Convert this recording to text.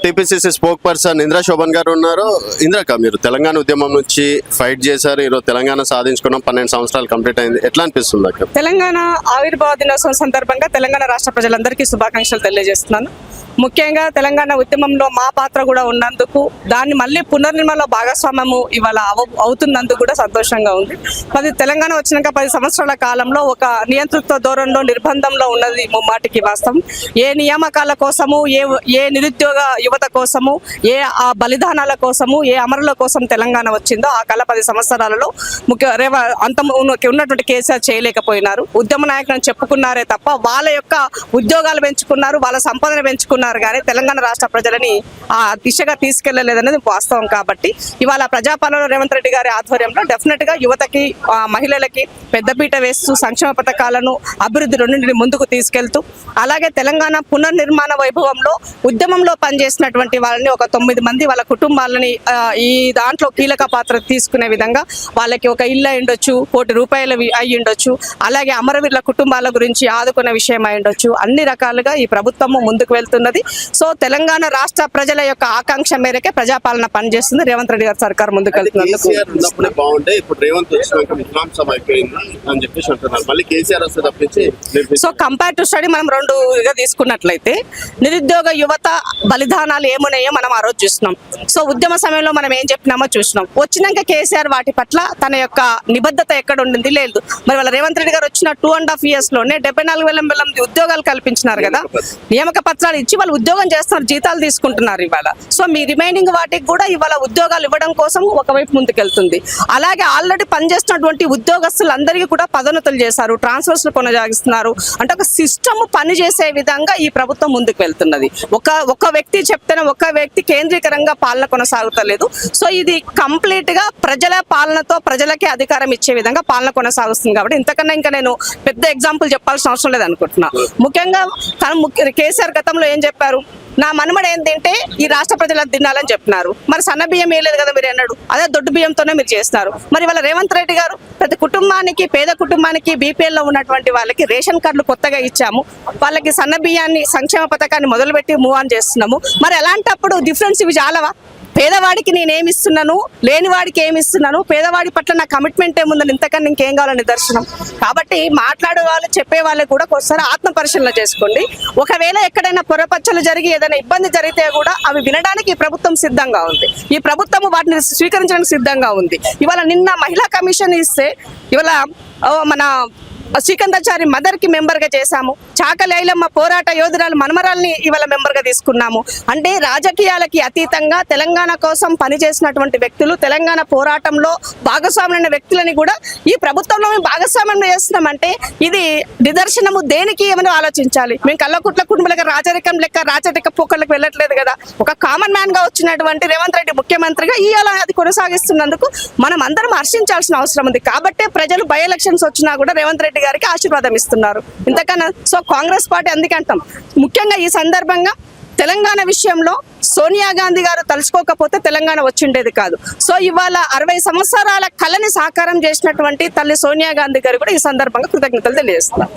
TPCC spokesperson Indra Shobhan గారు ఉన్నారు. ఇంద్రక, మీరు తెలంగాణ ఉద్యమం నుంచి ఫైట్ చేశారు. ఈరోజు తెలంగాణ సాధించుకున్నాం, 12 సంవత్సరాలు కంప్లీట్ అయింది. ఎట్లా అనిపిస్తుంది అక్క? తెలంగాణ ఆవిర్భావ దినోత్సవం సందర్భంగా తెలంగాణ రాష్ట్ర ప్రజలందరికీ శుభాకాంక్షలు తెలియజేస్తున్నాను. ముఖ్యంగా తెలంగాణ ఉద్యమంలో మా పాత్ర కూడా ఉన్నందుకు, దాన్ని మళ్ళీ పునర్నిర్మాణంలో భాగస్వామ్యము ఇవాళ అవుతున్నందుకు కూడా సంతోషంగా ఉంది. తెలంగాణ వచ్చినాక 10 సంవత్సరాల కాలంలో ఒక నియంతృత్వ ధోరణిలో నిర్బంధంలో ఉన్నది ముమ్మాటికి వాస్తవం. ఏ నియామకాల కోసము, ఏ నిరుద్యోగ యువత కోసము, ఏ ఆ బలిదానాల కోసము, ఏ అమరుల కోసం తెలంగాణ వచ్చిందో ఆ కళ 10 సంవత్సరాలలో ఉన్నటువంటి కేసీఆర్ చేయలేకపోయినారు. ఉద్యమ నాయకులను చెప్పుకున్నారే తప్ప వాళ్ళ యొక్క ఉద్యోగాలు పెంచుకున్నారు, వాళ్ళ సంపదను పెంచుకున్నారు కానీ తెలంగాణ రాష్ట్ర ప్రజలని ఆ దిశగా తీసుకెళ్లలేదనేది వాస్తవం. కాబట్టి ఇవాళ ప్రజాపాలన రేవంత్ రెడ్డి గారి ఆధ్వర్యంలో డెఫినెట్ గా యువతకి, మహిళలకి పెద్దపీట వేస్తూ సంక్షేమ పథకాలను, అభివృద్ధి రెండింటిని ముందుకు తీసుకెళ్తూ, అలాగే తెలంగాణ పునర్నిర్మాణ వైభవంలో ఉద్యమంలో పనిచేసినటువంటి వాళ్ళని ఒక 9 మంది వాళ్ళ కుటుంబాలని ఈ దాంట్లో కీలక పాత్ర తీసుకునే విధంగా వాళ్ళకి ఒక ఇల్లు అయి ఉండొచ్చు, ₹1 కోటి అయి ఉండొచ్చు, అలాగే అమరవీరుల కుటుంబాల గురించి ఆదుకునే విషయం అయి ఉండొచ్చు. అన్ని రకాలుగా ఈ ప్రభుత్వము ముందుకు వెళ్తున్నది. సో తెలంగాణ రాష్ట్ర ప్రజల యొక్క ఆకాంక్ష మేరకే ప్రజాపాలన పనిచేస్తుంది. రేవంత్ రెడ్డి గారి సర్కార్ ముందుకు వెళ్తున్నారు. సో కంపేర్ టు స్టడీ మనం 2గా తీసుకున్నట్లయితే నిరుద్యోగ యువత బలిదానాలు ఏమున్నాయో మనం ఆ రోజు చూస్తున్నాం. సో ఉద్యమ సమయంలో మనం ఏం చెప్పినామో చూసినాం. వచ్చినాక కేసీఆర్ వాటి పట్ల తన యొక్క నిబద్ధత ఎక్కడ ఉండింది లేదు. మరి వాళ్ళ రేవంత్ రెడ్డి గారు వచ్చిన 2.5 years లోనే 74,000 మంది ఉద్యోగాలు కల్పించినారు కదా. నియామక పత్రాలు ఇచ్చి వాళ్ళు ఉద్యోగం చేస్తున్నారు, జీతాలు తీసుకుంటున్నారు ఇవాళ. సో మీ రిమైనింగ్ వాటికి కూడా ఇవాళ ఉద్యోగాలు ఇవ్వడం కోసం ఒకవైపు ముందుకెళ్తుంది. అలాగే ఆల్రెడీ పనిచేస్తున్నటువంటి ఉద్యోగస్తులందరికీ కూడా పదోన్నతులు చేశారు, ట్రాన్స్ఫర్స్ కొనసాగిస్తున్నారు. అంటే ఒక సిస్టమ్ పనిచేసే విధంగా ఈ ప్రభుత్వం ముందుకు వెళ్తున్నది. ఒక వ్యక్తి చెప్తేనే ఒక వ్యక్తి కేంద్రీకరంగా పాలన కొనసాగుతలేదు. సో ఇది కంప్లీట్ గా ప్రజల పాలనతో ప్రజలకే అధికారం ఇచ్చే విధంగా పాలన కొనసాగుతుంది. కాబట్టి ఇంతకన్నా ఇంకా నేను పెద్ద ఎగ్జాంపుల్ చెప్పాల్సిన అవసరం లేదు అనుకుంటున్నా. ముఖ్యంగా కేసీఆర్ గతంలో ఏం చెప్పారు, నా మనమడు ఏం తింటే ఈ రాష్ట్ర ప్రజలకు తినాలని చెప్పినారు. మరి సన్న బియ్యం వేయలేదు కదా మీరు అన్నాడు, అదే దొడ్డు బియ్యంతోనే మీరు చేస్తున్నారు. మరి వాళ్ళ రేవంత్ రెడ్డి గారు ప్రతి కుటుంబానికి, పేద కుటుంబానికి, బీపీఎల్ లో ఉన్నటువంటి వాళ్ళకి రేషన్ కార్డులు కొత్తగా ఇచ్చాము, వాళ్ళకి సన్న బియ్యాన్ని సంక్షేమ పథకాన్ని మొదలుపెట్టి మూవ్ ఆన్ చేస్తున్నాము. మరి అలాంటప్పుడు డిఫరెన్స్ ఇవి చాలవా? పేదవాడికి నేనేమి ఇస్తున్నాను, లేనివాడికి ఏమి ఇస్తున్నాను, పేదవాడి పట్ల నా కమిట్మెంట్ ఏముందని ఇంతకన్నా ఇంకేం కావాలని నిదర్శనం. కాబట్టి మాట్లాడే వాళ్ళు, చెప్పే వాళ్ళు కూడా ఒకసారి ఆత్మ పరిశీలన చేసుకోండి. ఒకవేళ ఎక్కడైనా పొరపచ్చలు జరిగి ఏదైనా ఇబ్బంది జరిగితే కూడా అవి వినడానికి ఈ ప్రభుత్వం సిద్ధంగా ఉంది. ఈ ప్రభుత్వం వాటిని స్వీకరించడానికి సిద్ధంగా ఉంది. ఇవాళ నిన్న మహిళా కమిషన్ ఇస్తే ఇవాళ మన శ్రీకంఠాచారి మదర్ కి మెంబర్ గా చేశాము. చాకలి ఐలమ్మ పోరాట యోధురాలు మనమరాల్ని ఇవాళ మెంబర్ గా తీసుకున్నాము. అంటే రాజకీయాలకి అతీతంగా తెలంగాణ కోసం పనిచేసినటువంటి వ్యక్తులు, తెలంగాణ పోరాటంలో భాగస్వామ్యమైన వ్యక్తులని కూడా ఈ ప్రభుత్వంలో మేము భాగస్వామ్యం చేస్తున్నామంటే ఇది నిదర్శనము దేనికి ఏమని ఆలోచించాలి. మేము కల్లకుట్ల కుటుంబాలకు రాజరికం లెక్క రాజరిక పోకళ్ళకి వెళ్ళట్లేదు కదా. ఒక కామన్ మ్యాన్ గా వచ్చినటువంటి రేవంత్ రెడ్డి ముఖ్యమంత్రిగా ఇవాళ అది కొనసాగిస్తున్నందుకు మనం అందరం హర్షించాల్సిన అవసరం ఉంది. కాబట్టే ప్రజలు బై ఎలక్షన్స్ వచ్చినా కూడా రేవంత్ రెడ్డి గారికి ఆశీర్వాదం ఇస్తున్నారు. ఇంతకన్నా సో కాంగ్రెస్ పార్టీ అందుకంటాం. ముఖ్యంగా ఈ సందర్భంగా తెలంగాణ విషయంలో సోనియా గాంధీ గారు తలుచుకోకపోతే తెలంగాణ వచ్చిండేది కాదు. సో ఇవాళ 60 సంవత్సరాల కళని సాకారం చేసినటువంటి తల్లి సోనియా గాంధీ గారు కూడా ఈ సందర్భంగా కృతజ్ఞతలు తెలియజేస్తున్నారు.